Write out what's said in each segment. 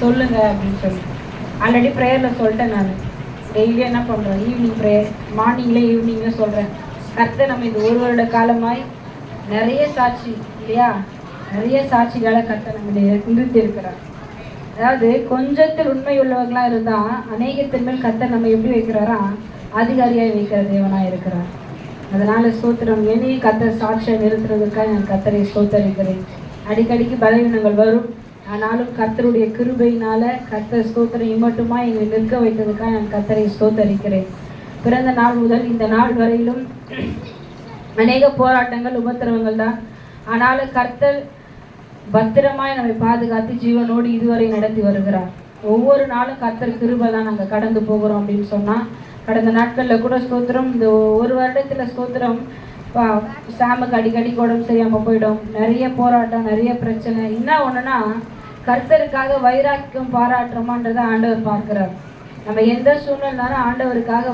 சொல்லுங்க அப்படின்னு சொல்லி ஆல்ரெடி ப்ரேயரில் சொல்லிட்டேன். நான் டெய்லியும் என்ன பண்ணுறேன், ஈவினிங் ப்ரேயர், மார்னிங்லேயே ஈவினிங்கே சொல்கிறேன். கர்த்தர் நம்ம இந்த ஒரு வருட காலமாய் நிறைய சாட்சி இல்லையா, நிறைய சாட்சிகளை கர்த்தர் நம்ம நிறுத்தி இருக்கிறார். அதாவது கொஞ்சத்தில் உண்மை உள்ளவர்களாக இருந்தால் அநேகத்தின் மேல் கர்த்தர் நம்ம எப்படி வைக்கிறாரா, அதிகாரியாக வைக்கிற தேவனாக இருக்கிறார். அதனால ஸ்தோத்திரம். என்னையும் கர்த்தர் சாட்சியை நிறுத்துறதுக்காக நான் கர்த்தரை ஸ்தோத்தரிக்கிறேன். அடிக்கடிக்கு பலவீனங்கள் வரும், ஆனாலும் கர்த்தருடைய கிருபையினால கர்த்தர் ஸ்தோத்திரம் இம்மட்டுமா எங்களை நிற்க வைத்ததுக்காக நான் கர்த்தரை ஸ்தோத்தரிக்கிறேன். பிறந்த நாள் முதல் இந்த நாள் வரையிலும் அநேக போராட்டங்கள் உபத்திரவங்கள் தான். ஆனாலும் கர்த்தர் பத்திரமாய் நம்மை பாதுகாத்து ஜீவனோடு இதுவரை நடத்தி வருகிறார். ஒவ்வொரு நாளும் கர்த்தர் கிருபை தான் நாங்கள் கடந்து போகிறோம் அப்படின்னு சொன்னால், கடந்த நாட்களில் கூட ஸ்தோத்திரம், இந்த ஒரு வருடத்தில் ஸ்தோத்திரம் சாமுக்கு அடிக்கடி உடம்பு சரியாமல் போயிடும், நிறைய போராட்டம், நிறைய பிரச்சனை. என்ன ஒன்றுனா, கர்த்தருக்காக வைராக்கியம் பாராட்டுறோமான்றதை ஆண்டவர் பார்க்கிறார். நம்ம எந்த சூழ்நிலைனாலும் ஆண்டவருக்காக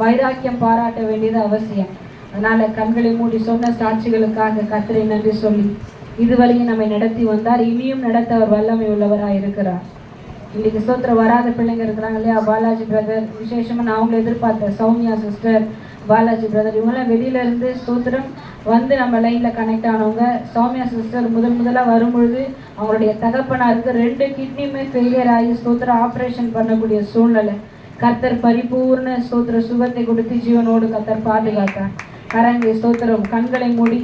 வைராக்கியம் பாராட்ட வேண்டியது அவசியம். அதனால கண்களை மூடி சொன்ன சாட்சிகளுக்காக கர்த்தரை நன்றி சொல்லி இதுவரையும் நம்மை நடத்தி வந்தார், இனியும் நடத்த அவர் வல்லமை உள்ளவராக இருக்கிறார். இன்னைக்கு ஸ்தோத்திரம் வராத பிள்ளைங்க இருக்கிறாங்க இல்லையா, பாலாஜி பிரதர், விசேஷமாக நான் அவங்களை எதிர்பார்த்தேன், சௌமியா சிஸ்டர், பாலாஜி பிரதர், இவங்களாம் வெளியிலேருந்து ஸ்தோத்திரம் வந்து நம்ம லைனில் கனெக்ட் ஆனவங்க. சௌமியா சிஸ்டர் முதலாக வரும்பொழுது அவங்களுடைய தகப்பனாருக்கு 2 கிட்னியுமே ஃபெயிலியர் ஆகி ஸ்தோத்திரம் ஆப்ரேஷன் பண்ணக்கூடிய சூழ்நிலை. கர்த்தர் பரிபூர்ண ஸ்தோத்திர சுகத்தை கொடுத்து ஜீவனோடு கர்த்தர் பாதுகாத்தார். கரங்களை ஸ்தோத்திரம் கண்களை மூடி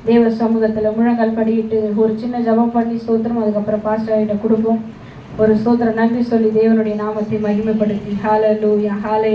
தேவ சமூகத்தில் முழங்கால் படியிட்டு ஒரு சின்ன ஜபம் பண்ணி ஸ்தோத்திரம், அதுக்கப்புறம் பாஸ்டர்கிட்ட கொடுப்போம். ஒரு ஸ்தோத்திரம் நன்றி சொல்லி தேவனுடைய நாமத்தை மகிமைப்படுத்தி ஹல்லேலூயா ஹல்லேலூயா.